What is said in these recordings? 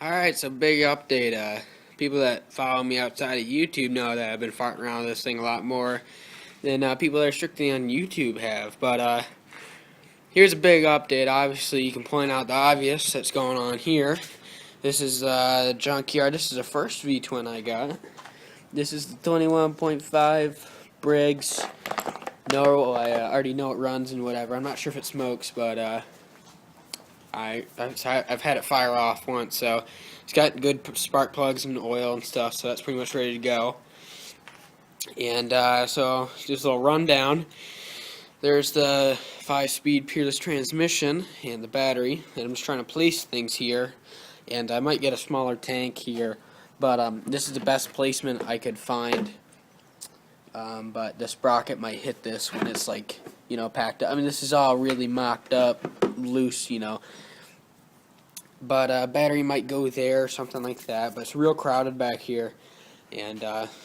Alright, so big update. People that follow me outside of YouTube know that I've been farting around this thing a lot more than people that are strictly on YouTube have. But here's a big update. Obviously, you can point out the obvious that's going on here. This is Junkyard. This is the first V-twin I got. This is the 21.5 Briggs. No, I already know it runs and whatever. I'm not sure if it smokes, but I've had it fire off once, so it's got good spark plugs and oil and stuff, so that's pretty much ready to go. And so just a little rundown. There's the 5-speed Peerless transmission and the battery, and I'm just trying to place things here, and I might get a smaller tank here, but this is the best placement I could find. But the sprocket might hit this when it's like, you know, packed up. I mean, this is all really mocked up, loose, you know. But battery might go there, something like that. But it's real crowded back here. And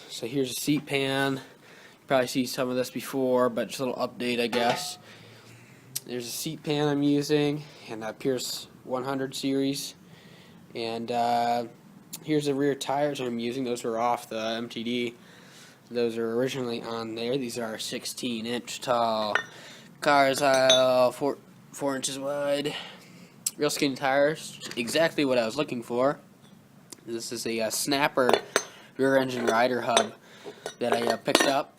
so here's a seat pan. You probably see some of this before, but just a little update, I guess. There's a seat pan I'm using, and a Pierce 100 series. And here's the rear tires I'm using. Those are off the MTD. Those are originally on there. These are 16-inch tall cars, 4 inches wide. Real skinny tires. Exactly what I was looking for. This is a Snapper rear engine rider hub that I picked up.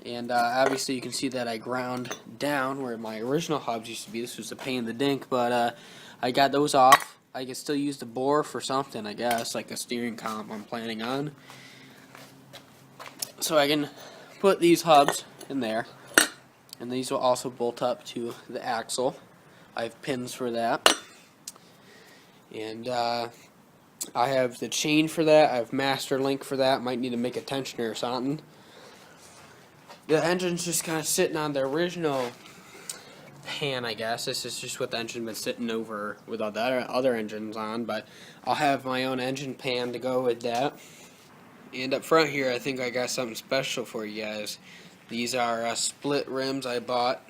And obviously you can see that I ground down where my original hubs used to be. This was a pain in the dink, but I got those off. I can still use the bore for something, I guess, like a steering column I'm planning on. So I can put these hubs in there, and these will also bolt up to the axle. I have pins for that, and I have the chain for that. I have master link for that. Might need to make a tensioner or something. The engine's just kind of sitting on the original pan, I guess. This is just what the engine's been sitting over with all the other engines on, but I'll have my own engine pan to go with that. And up front here, I think I got something special for you guys. These are split rims I bought.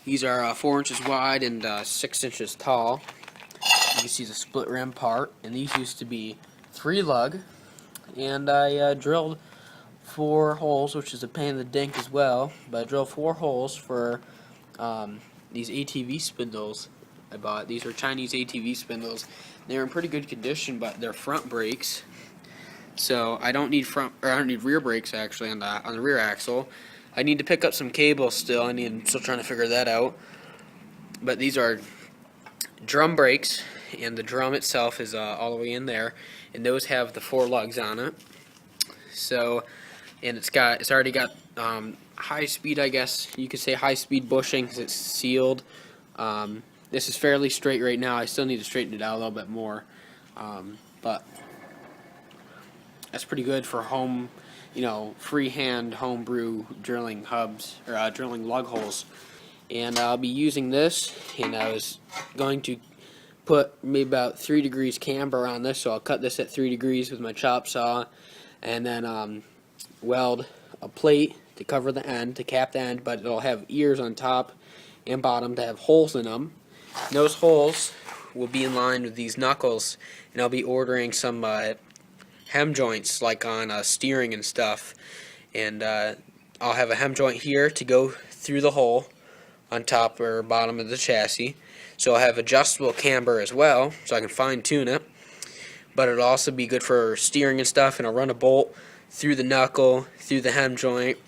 These are 4 inches wide and 6 inches tall. You can see the split rim part. And these used to be 3 lug. And I drilled 4 holes, which is a pain in the dink as well. But I drilled 4 holes for these ATV spindles I bought. These are Chinese ATV spindles. They're in pretty good condition, but they're front brakes. So I don't need rear brakes actually on the rear axle. I need to pick up some cables still. I'm still trying to figure that out. But these are drum brakes, and the drum itself is all the way in there, and those have the 4 lugs on it. So, and it's already got high speed, I guess you could say high speed bushing because it's sealed. This is fairly straight right now. I still need to straighten it out a little bit more, but that's pretty good for home, you know, freehand homebrew drilling hubs, or drilling lug holes. And I'll be using this, and I was going to put maybe about 3 degrees camber on this, so I'll cut this at 3 degrees with my chop saw, and then weld a plate to cover the end, to cap the end, but it'll have ears on top and bottom to have holes in them. And those holes will be in line with these knuckles, and I'll be ordering some hem joints like on steering and stuff, and I'll have a hem joint here to go through the hole on top or bottom of the chassis, so I'll have adjustable camber as well so I can fine tune it, but it'll also be good for steering and stuff, and I'll run a bolt through the knuckle, through the hem joint.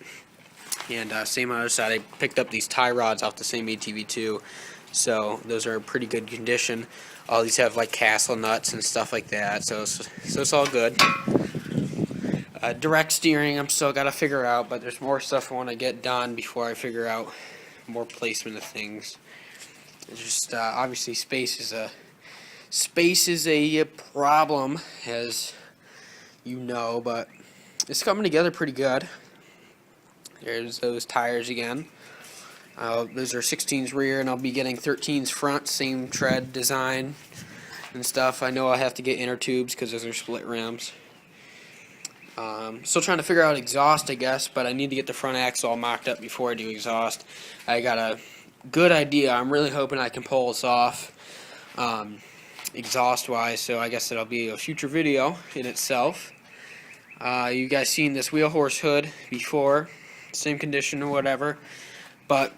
And same on the other side, I picked up these tie rods off the same ATV too, so those are in pretty good condition. All these have like castle nuts and stuff like that, so it's all good. Direct steering I'm still got to figure out, but there's more stuff I want to get done before I figure out more placement of things. It's just obviously space is a problem, as you know, but it's coming together pretty good. There's those tires again. Those are 16s rear, and I'll be getting 13s front, same tread design and stuff. I know I'll have to get inner tubes because those are split rims. Still trying to figure out exhaust, I guess, but I need to get the front axle all mocked up before I do exhaust. I got a good idea. I'm really hoping I can pull this off. exhaust wise, so I guess it'll be a future video in itself. You guys seen this wheel horse hood before, same condition or whatever, but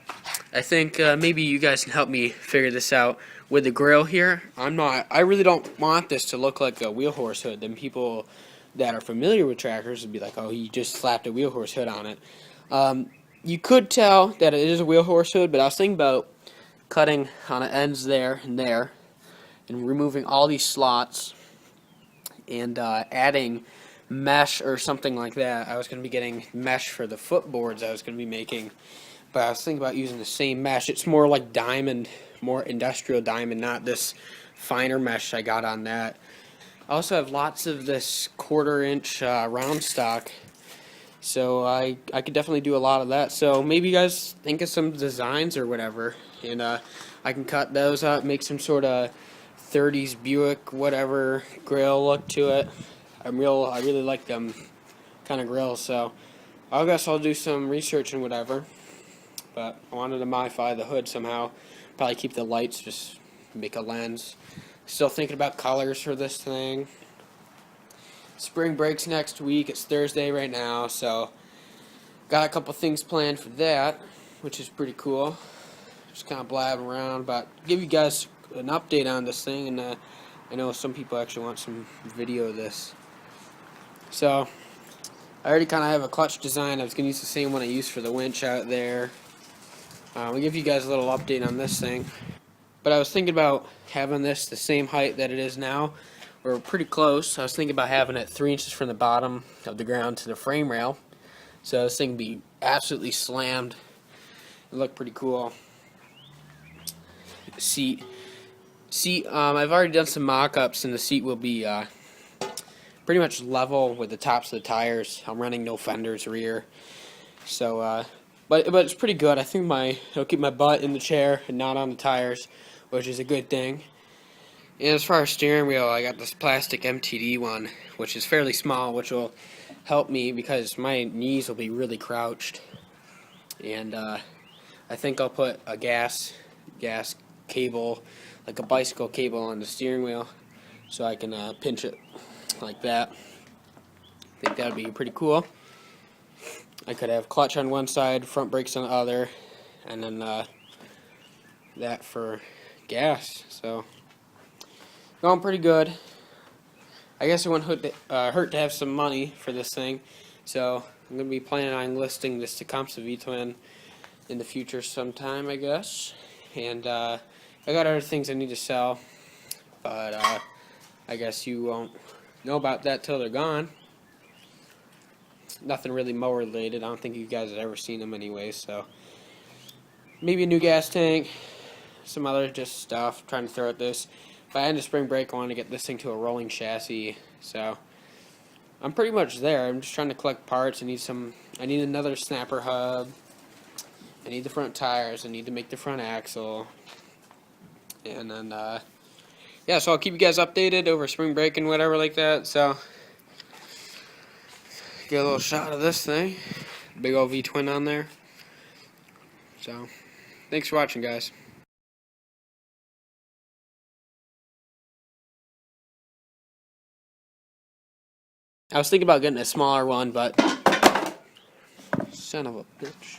I think maybe you guys can help me figure this out with the grill here. I really don't want this to look like a wheel horse hood. Then people that are familiar with tractors would be like, oh, he just slapped a wheel horse hood on it. You could tell that it is a wheel horse hood, but I was thinking about cutting on the ends there and removing all these slots and adding mesh or something like that. I was going to be getting mesh for the footboards I was going to be making, but I was thinking about using the same mesh. It's more like diamond, more industrial diamond, not this finer mesh I got on that. I also have lots of this 1/4 inch round stock, so I could definitely do a lot of that. So maybe you guys think of some designs or whatever, and I can cut those up, make some sort of 30s Buick whatever grill look to it. I really like them kind of grills, so I guess I'll do some research and whatever. But I wanted to modify the hood somehow. Probably keep the lights, just make a lens. Still thinking about colors for this thing. Spring break's next week. It's Thursday right now, so got a couple things planned for that, which is pretty cool. Just kind of blabbing around, but give you guys an update on this thing, and I know some people actually want some video of this. So I already kind of have a clutch design. I was going to use the same one I used for the winch out there. I'll give you guys a little update on this thing. But I was thinking about having this the same height that it is now. We're pretty close. I was thinking about having it 3 inches from the bottom of the ground to the frame rail. So this thing would be absolutely slammed. It looked pretty cool. Seat. I've already done some mock-ups, and the seat will be pretty much level with the tops of the tires. I'm running no fenders rear. So, but it's pretty good. I think it'll keep my butt in the chair and not on the tires, which is a good thing. And as far as steering wheel, I got this plastic MTD one, which is fairly small, which will help me because my knees will be really crouched. And I think I'll put a gas cable, like a bicycle cable, on the steering wheel, so I can pinch it like that. I think that would be pretty cool. I could have clutch on one side, front brakes on the other, and then that for gas. So going pretty good. I guess it wouldn't hurt to have some money for this thing. So I'm going to be planning on listing this Tecumseh V-Twin in the future sometime, I guess. And I got other things I need to sell, but I guess you won't know about that till they're gone. Nothing really mower related. I don't think you guys have ever seen them anyway, so maybe a new gas tank, some other just stuff, trying to throw at this. By end of spring break, I want to get this thing to a rolling chassis, so I'm pretty much there. I'm just trying to collect parts. I need another snapper hub. I need the front tires. I need to make the front axle. And then, yeah, so I'll keep you guys updated over spring break and whatever like that, so get a little shot of this thing. Big old V-twin on there. So, thanks for watching, guys. I was thinking about getting a smaller one, but son of a bitch.